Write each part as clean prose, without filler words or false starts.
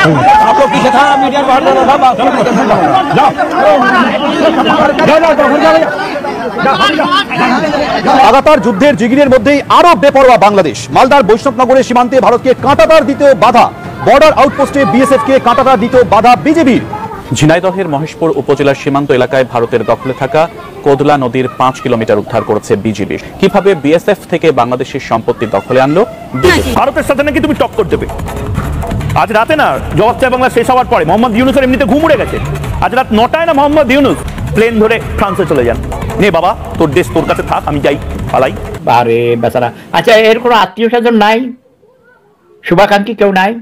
आप लोग पीछे था मीडिया बाहर লাগাতার যুদ্ধের জিগিরের মধ্যেই আরো বেপরোয়া বাংলাদেশ। মালদার বৈষ্ণবনগরের সীমান্তে ভারতকে কাঁটাতার দিতেও বাধা, বর্ডার আউটপোস্টে বিএসএফ কে কাঁটাতার দিতেও বাধা বিজেপির। ঝিনাইদহের মহেশপুর উপজেলার সীমান্ত এলাকায় ভারতের দখলে থাকা কোদলা নদীর 5 কিলোমিটার উদ্ধার করেছে বিজিবি। কিভাবে বিএসএফ থেকে বাংলাদেশের সম্পত্তি দখলে আনলো বিজেপি? ভারতের সাথে নাকি তুমি টক্কর দেবে। আজ রাতে না জবাব চাই বাংলা শেষ হওয়ার পরে মোহাম্মদ ইউনুসের এমনিতে ঘুম উড়ে গেছে। আজ রাত 9টায় না মোহাম্মদ ইউনুস প্লেন ধরে ফ্রান্সে চলে যান। নে বাবা তোর দেশ তোর কাছে থাক, আমি যাই পালাই। আরে বেচারা, আচ্ছা এর কোনো আত্মীয় স্বজন নাই, শুভাকাঙ্ক্ষী কেউ নাই?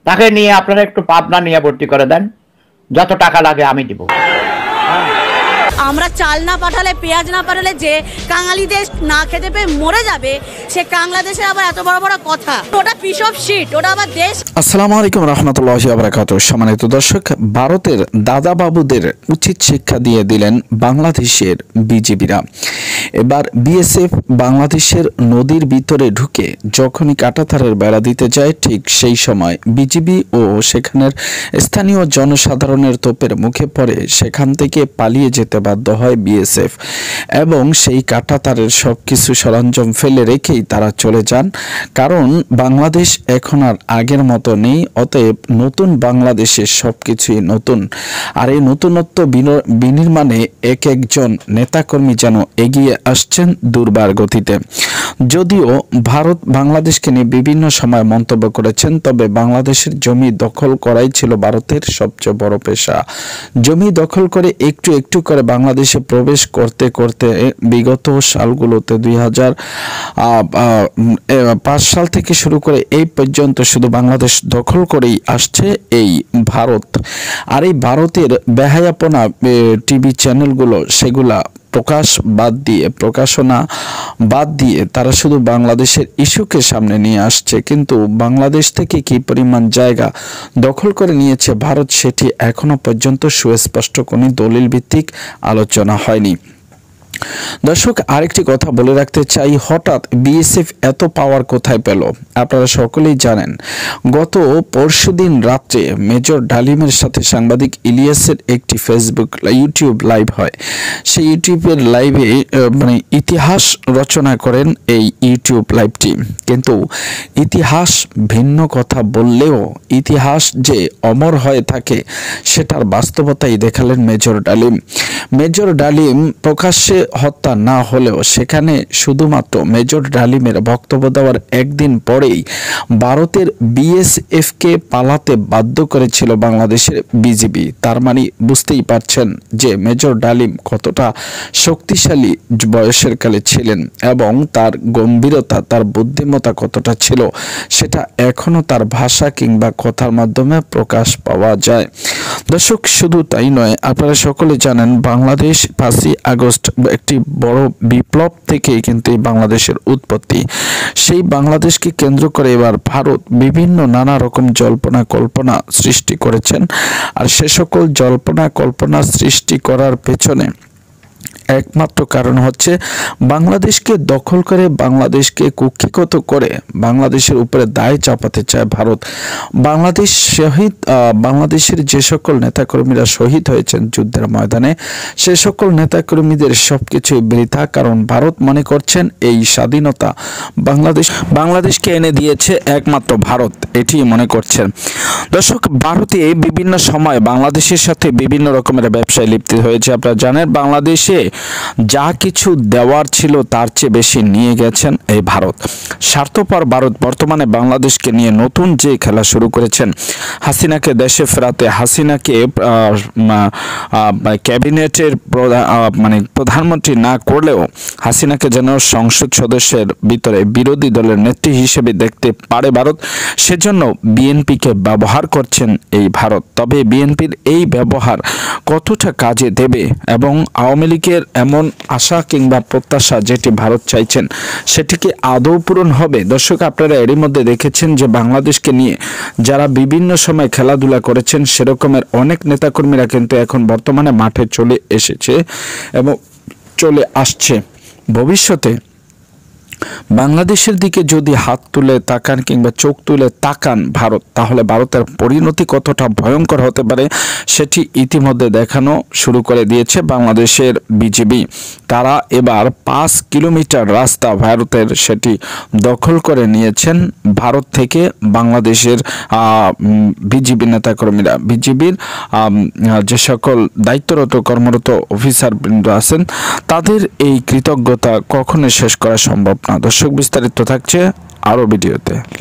তাকে নিয়ে আপনারা একটু পাবনা নিয়ে ভর্তি করে দেন, যত টাকা লাগে আমি দিব। আমরা চাল না পাঠালে, পেঁয়াজ না পাঠালে যে কাঙালি দেশ না খেতে পেয়ে মরে যাবে, সে বাংলাদেশে আবার এত বড় বড় কথা। ওটা পিস অফ শিট, ওটা আবার দেশ। আসসালামু আলাইকুম রহমতুল্লাহি ওয়া বারাকাতুহু। সম্মানিত দর্শক, ভারতের দাদা বাবুদের উচিত শিক্ষা দিয়ে দিলেন বাংলাদেশের বিজেপিরা। এবার বিএসএফ বাংলাদেশের নদীর ভিতরে ঢুকে যখনই কাঁটাতারের বেড়া দিতে যায়, ঠিক সেই সময় বিজিবি ও সেখানের স্থানীয় জনসাধারণের তোপের মুখে পড়ে সেখান থেকে পালিয়ে যেতে বাধ্য হয় বিএসএফ এবং সেই কাঁটাতারের সবকিছু সরঞ্জাম ফেলে রেখেই তারা চলে যান। কারণ বাংলাদেশ এখন আর আগের মতো নেই, অতএব নতুন বাংলাদেশের সবকিছুই নতুন। আর এই নতুনত্ব বিনির্মাণে এক একজন নেতাকর্মী যেন এগিয়ে আসছেন দুর্বার গতিতে। যদিও ভারত বাংলাদেশকে নিয়ে বিভিন্ন সময় মন্তব্য করেছেন, তবে বাংলাদেশের জমি দখল করাই ছিল ভারতের সবচেয়ে বড় পেশা। জমি দখল করে একটু একটু করে বাংলাদেশে প্রবেশ করতে করতে বিগত সালগুলোতে 2005 সাল থেকে শুরু করে এই পর্যন্ত শুধু বাংলাদেশ দখল করেই আসছে এই ভারত। আর এই ভারতের বেহায়াপনা টিভি চ্যানেলগুলো সেগুলা প্রকাশনা বাদ দিয়ে তারা শুধু বাংলাদেশের ইস্যুকে সামনে নিয়ে আসছে, কিন্তু বাংলাদেশ থেকে কি পরিমাণ জায়গা দখল করে নিয়েছে ভারত সেটি এখনো পর্যন্ত সুস্পষ্ট কোনো দলিল ভিত্তিক আলোচনা হয়নি। দর্শক, আরেকটি কথা বলে রাখতে চাই, হঠাৎ বিএসএফ এত পাওয়ার কোথায় পেল? আপনারা সকলেই জানেন, গত পরশুদিন রাত্রে মেজর ডালিমের সাথে সাংবাদিক ইলিয়াসের একটি ইউটিউব লাইভ হয়। সেই ইউটিউবের লাইভে ইতিহাস রচনা করেন এই ইউটিউব লাইভটি। কিন্তু ইতিহাস ভিন্ন কথা বললেও ইতিহাস যে অমর হয়ে থাকে সেটার বাস্তবতাই দেখালেন মেজর ডালিম। মেজর ডালিম প্রকাশ্যে হত্যা না হলেও সেখানে শুধুমাত্র মেজর ডালিমের বক্তব্য দেওয়ার একদিন পরেই ভারতের বিএসএফ কে পালাতে বাধ্য করেছিল বাংলাদেশের বিজিবি। তার মানে বুঝতেই পারছেন যে মেজর ডালিম কতটা শক্তিশালী বয়সের কালে ছিলেন এবং তার গম্ভীরতা, তার বুদ্ধিমত্তা কতটা ছিল সেটা এখনো তার ভাষা কিংবা কথার মাধ্যমে প্রকাশ পাওয়া যায়। দর্শক, শুধু তাই নয়, আপনারা সকলে জানেন বাংলাদেশ 5ই আগস্ট একটি বড় বিপ্লব থেকেই কিন্তু এই বাংলাদেশের উৎপত্তি। সেই বাংলাদেশকে কেন্দ্র করে এবার ভারত বিভিন্ন নানা রকম জল্পনা কল্পনা সৃষ্টি করেছেন। আর সে সকল জল্পনা কল্পনা সৃষ্টি করার পেছনে একমাত্র কারণ হচ্ছে বাংলাদেশকে দখল করে, বাংলাদেশকে কুক্ষিগত করে বাংলাদেশের উপরে দায় চাপাতে চায় ভারত। বাংলাদেশের যে সকল নেতাকর্মীরা শহীদ হয়েছেন যুদ্ধের ময়দানে, সে সকল নেতাকর্মীদের সবকিছুই বৃথা। কারণ ভারত মনে করছেন এই স্বাধীনতা বাংলাদেশকে এনে দিয়েছে একমাত্র ভারত, এটি মনে করছেন। দর্শক, ভারতে বিভিন্ন সময় বাংলাদেশের সাথে বিভিন্ন রকমের ব্যবসায় লিপ্ত হয়েছে। আপনারা জানেন বাংলাদেশে যা কিছু দেওয়ার ছিল তার চেয়ে বেশি নিয়ে গেছেন এই ভারত। স্বার্থপর ভারত বর্তমানে বাংলাদেশকে নিয়ে নতুন যে খেলা শুরু করেছেন, হাসিনাকে দেশে ফেরাতে, হাসিনাকে ক্যাবিনেটের প্রধানমন্ত্রী না করলেও হাসিনাকে যেন সংসদ সদস্যের ভিতরে বিরোধী দলের নেত্রী হিসেবে দেখতে পারে ভারত, সেজন্য বিএনপিকে ব্যবহার করছেন এই ভারত। তবে বিএনপির এই ব্যবহার কতটা কাজে দেবে এবং আওয়ামী লীগের এমন আশা কিংবা প্রত্যাশা যেটি ভারত চাইছেন সেটিকে আদৌ পূরণ হবে? দর্শক, আপনারা এরই মধ্যে দেখেছেন যে বাংলাদেশকে নিয়ে যারা বিভিন্ন সময় খেলাধুলা করেছেন সেরকমের অনেক নেতাকর্মীরা কিন্তু এখন বর্তমানে মাঠে চলে এসেছে এবং চলে আসছে। ভবিষ্যতে বাংলাদেশের দিকে যদি হাত তুলে তাকান কিংবা চোখ তুলে তাকান ভারত, তাহলে ভারতের পরিণতি কতটা ভয়ঙ্কর হতে পারে সেটি ইতিমধ্যে দেখানো শুরু করে দিয়েছে বাংলাদেশের বিজিবি। তারা এবার 5 কিলোমিটার রাস্তা ভারতের সেটি দখল করে নিয়েছেন ভারত থেকে বাংলাদেশের বিজিবি নেতাকর্মীরা। বিজিবির যে সকল দায়িত্বরত কর্মরত অফিসারবৃন্দ আছেন তাদের এই কৃতজ্ঞতা কখনো শেষ করা সম্ভব না। দর্শক, বিস্তারিত থাকছে আরও ভিডিওতে।